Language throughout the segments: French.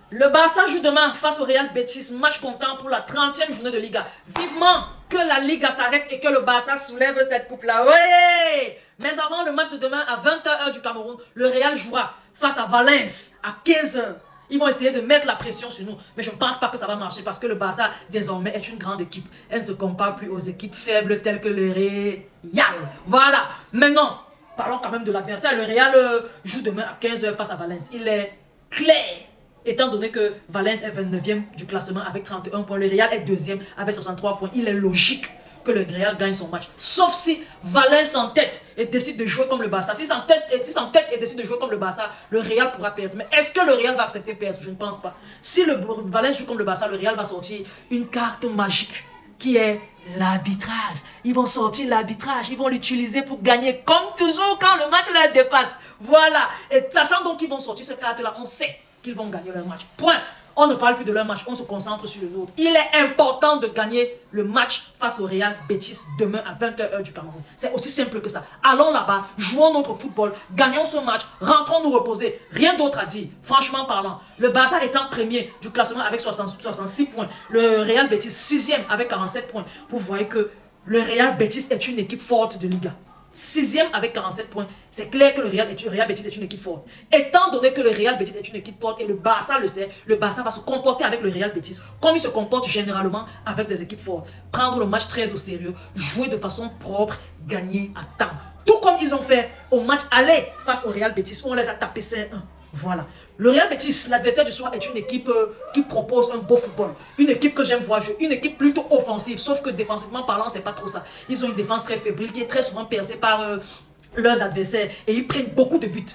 Le Barça joue demain face au Real Betis, match comptant pour la 30e journée de Liga. Vivement que la Liga s'arrête et que le Barça soulève cette coupe-là. Oui! Mais avant le match de demain, à 20h du Cameroun, le Real jouera face à Valence à 15h. Ils vont essayer de mettre la pression sur nous. Mais je ne pense pas que ça va marcher parce que le Barça, désormais, est une grande équipe. Elle ne se compare plus aux équipes faibles telles que le Real. Voilà. Maintenant, parlons quand même de l'adversaire. Le Real joue demain à 15h face à Valence. Il est clair, étant donné que Valence est 29e du classement avec 31 points. Le Real est 2e avec 63 points. Il est logique que le Real gagne son match. Sauf si Valence s'entête et décide de jouer comme le Barça. Si s'entête et décide de jouer comme le Barça, le Real pourra perdre. Mais est-ce que le Real va accepter perdre? Je ne pense pas. Si le Valence joue comme le Barça, le Real va sortir une carte magique qui est l'arbitrage. Ils vont sortir l'arbitrage. Ils vont l'utiliser pour gagner comme toujours quand le match les dépasse. Voilà. Et sachant donc qu'ils vont sortir cette carte-là, on sait qu'ils vont gagner leur match. Point. On ne parle plus de leur match, on se concentre sur le nôtre. Il est important de gagner le match face au Real Betis demain à 20h du Cameroun. C'est aussi simple que ça. Allons là-bas, jouons notre football, gagnons ce match, rentrons nous reposer. Rien d'autre à dire, franchement parlant. Le Barça étant premier du classement avec 66 points. Le Real Betis 6e avec 47 points. Vous voyez que le Real Betis est une équipe forte de Liga. 6e avec 47 points. C'est clair que le Real Betis est une équipe forte. Étant donné que le Real Betis est une équipe forte et le Barça le sait, le Barça va se comporter avec le Real Betis comme il se comporte généralement avec des équipes fortes. Prendre le match très au sérieux, jouer de façon propre, gagner à temps. Tout comme ils ont fait au match aller face au Real Betis où on les a tapés 5-1. Voilà. Le Real Betis, l'adversaire du soir, est une équipe qui propose un beau football. Une équipe que j'aime voir jouer. Une équipe plutôt offensive. Sauf que défensivement parlant, c'est pas trop ça. Ils ont une défense très fébrile qui est très souvent percée par leurs adversaires. Et ils prennent beaucoup de buts.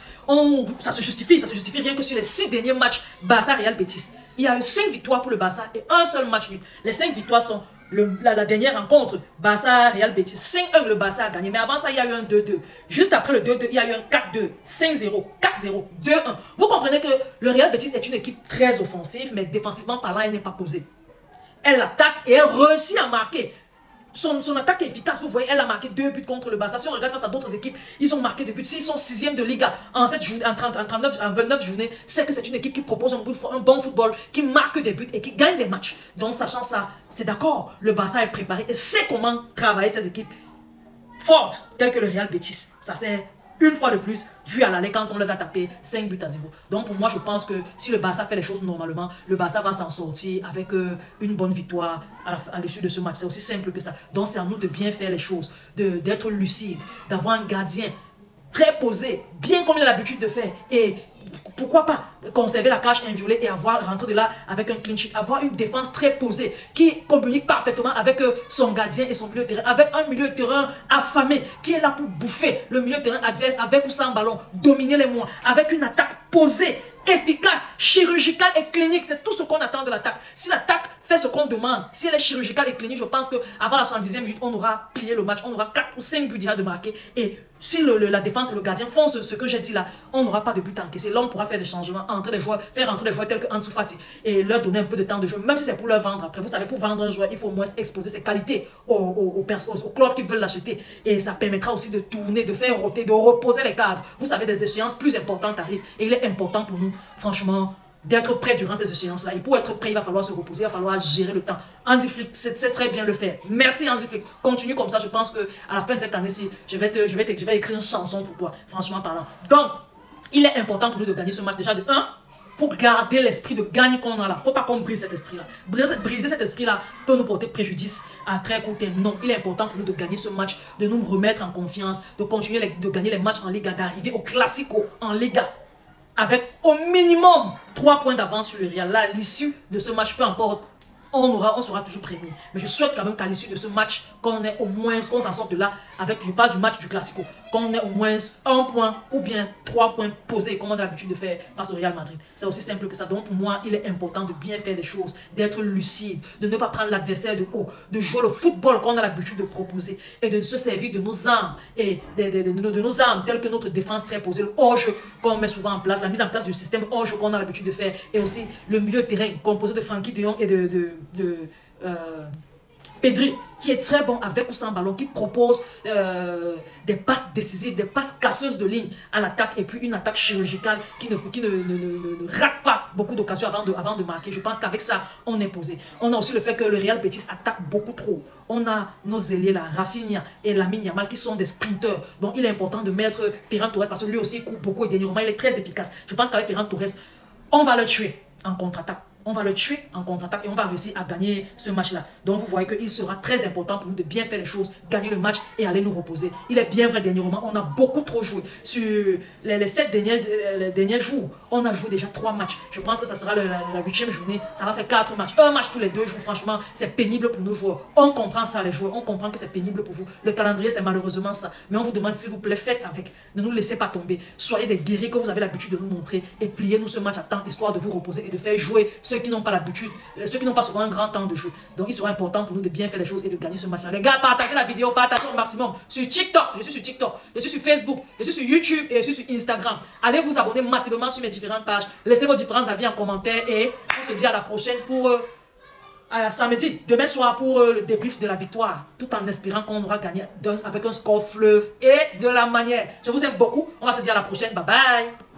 Ça se justifie rien que sur les 6 derniers matchs Barça-Real Betis. Il y a eu 5 victoires pour le Barça et un seul match nul. Les 5 victoires sont la dernière rencontre, Barça-Real Betis. 5-1, le Barça a gagné. Mais avant ça, il y a eu un 2-2. Juste après le 2-2, il y a eu un 4-2, 5-0, 4-0, 2-1. Vous comprenez que le Real Betis est une équipe très offensive, mais défensivement parlant, elle n'est pas posée. Elle attaque et elle réussit à marquer. Son attaque est efficace, vous voyez, elle a marqué 2 buts contre le Barça. Si on regarde face à d'autres équipes, ils ont marqué 2 buts. S'ils sont 6e de Liga en 29 journées, c'est que c'est une équipe qui propose un bon football, qui marque des buts et qui gagne des matchs. Donc, sachant ça, c'est d'accord, le Barça est préparé et sait comment travailler ces équipes fortes, telles que le Real Betis. Ça, c'est une fois de plus, vu à l'aller quand on les a tapés 5 buts à 0. Donc pour moi, je pense que si le Barça fait les choses normalement, le Barça va s'en sortir avec une bonne victoire à l'issue de ce match. C'est aussi simple que ça. Donc c'est à nous de bien faire les choses, d'être lucide, d'avoir un gardien très posé, bien comme il a l'habitude de faire. Et pourquoi pas conserver la cage inviolée et rentrer de là avec un clean sheet, avoir une défense très posée qui communique parfaitement avec son gardien et son milieu de terrain, avec un milieu de terrain affamé qui est là pour bouffer le milieu de terrain adverse avec ou sans ballon, dominer les mois, avec une attaque posée, efficace, chirurgicale et clinique. C'est tout ce qu'on attend de l'attaque. Si l'attaque fait ce qu'on demande, si elle est chirurgicale et clinique, je pense qu'avant la 70e minute, on aura plié le match, on aura 4 ou 5 buts déjà de marquer. Et si la défense et le gardien font ce que j'ai dit là, on n'aura pas de but encaissé. Là, on pourra faire des changements, faire entrer des joueurs tels que Ansu Fati et leur donner un peu de temps de jeu, même si c'est pour leur vendre après. Vous savez, pour vendre un joueur, il faut au moins exposer ses qualités aux clubs qui veulent l'acheter. Et ça permettra aussi de tourner, de faire roter, de reposer les cadres. Vous savez, des échéances plus importantes arrivent. Et il est important pour nous, franchement, d'être prêt durant ces échéances-là. Et pour être prêt, il va falloir se reposer, il va falloir gérer le temps. Hansi Flick sait très bien le faire. Merci Hansi Flick. Continue comme ça. Je pense qu'à la fin de cette année-ci, je vais écrire une chanson pour toi, franchement parlant. Donc, il est important pour nous de gagner ce match déjà de 1, pour garder l'esprit de gagne qu'on a là. Il ne faut pas qu'on brise cet esprit-là. Briser cet esprit-là peut nous porter préjudice à très court terme. Non, il est important pour nous de gagner ce match, de nous remettre en confiance, de continuer de gagner les matchs en Liga, d'arriver au Classico en Liga avec au minimum 3 points d'avance sur le Real. Là, à l'issue de ce match, peu importe, on sera toujours premier. Mais je souhaite quand même qu'à l'issue de ce match, qu'on ait au moins, qu'on s'en sorte de là, je parle du match du Classico, qu'on ait au moins 1 point ou bien 3 points posés, comme on a l'habitude de faire face au Real Madrid. C'est aussi simple que ça. Donc pour moi, il est important de bien faire des choses, d'être lucide, de ne pas prendre l'adversaire de haut, de jouer le football qu'on a l'habitude de proposer et de se servir de nos armes et de nos armes telles que notre défense très posée, le hors-jeu qu'on met souvent en place, la mise en place du système hors-jeu qu'on a l'habitude de faire et aussi le milieu de terrain composé de Frenkie de Jong et Pedri, qui est très bon avec ou sans ballon, qui propose des passes décisives, des passes casseuses de ligne à l'attaque et puis une attaque chirurgicale qui ne rate pas beaucoup d'occasions avant de marquer. Je pense qu'avec ça, on est posé. On a aussi le fait que le Real Betis attaque beaucoup trop. On a nos ailiers là, Rafinha et Lamine Yamal qui sont des sprinteurs. Donc il est important de mettre Ferran Torres parce que lui aussi il coupe beaucoup et dernièrement il est très efficace. Je pense qu'avec Ferran Torres, on va le tuer en contre-attaque. On va le tuer en contre-attaque et on va réussir à gagner ce match-là. Donc vous voyez qu'il sera très important pour nous de bien faire les choses, gagner le match et aller nous reposer. Il est bien vrai dernièrement, on a beaucoup trop joué. Sur les 7 derniers jours, on a joué déjà 3 matchs. Je pense que ça sera la 8e journée, ça va faire 4 matchs. Un match tous les 2 jours, franchement, c'est pénible pour nos joueurs. On comprend ça les joueurs, on comprend que c'est pénible pour vous. Le calendrier, c'est malheureusement ça. Mais on vous demande s'il vous plaît, faites avec. Ne nous laissez pas tomber. Soyez des guerriers que vous avez l'habitude de nous montrer et pliez-nous ce match à temps, histoire de vous reposer et de faire jouer ceux qui n'ont pas l'habitude, ceux qui n'ont pas souvent un grand temps de jeu. Donc il sera important pour nous de bien faire les choses et de gagner ce match-là. Les gars, partagez la vidéo, partagez au maximum. Sur TikTok, je suis sur TikTok, je suis sur Facebook, je suis sur YouTube et je suis sur Instagram. Allez vous abonner massivement sur mes différentes pages. Laissez vos différents avis en commentaire et on se dit à la prochaine pour samedi, demain soir pour le débrief de la victoire. Tout en espérant qu'on aura gagné avec un score fleuve et de la manière. Je vous aime beaucoup. On va se dire à la prochaine. Bye bye.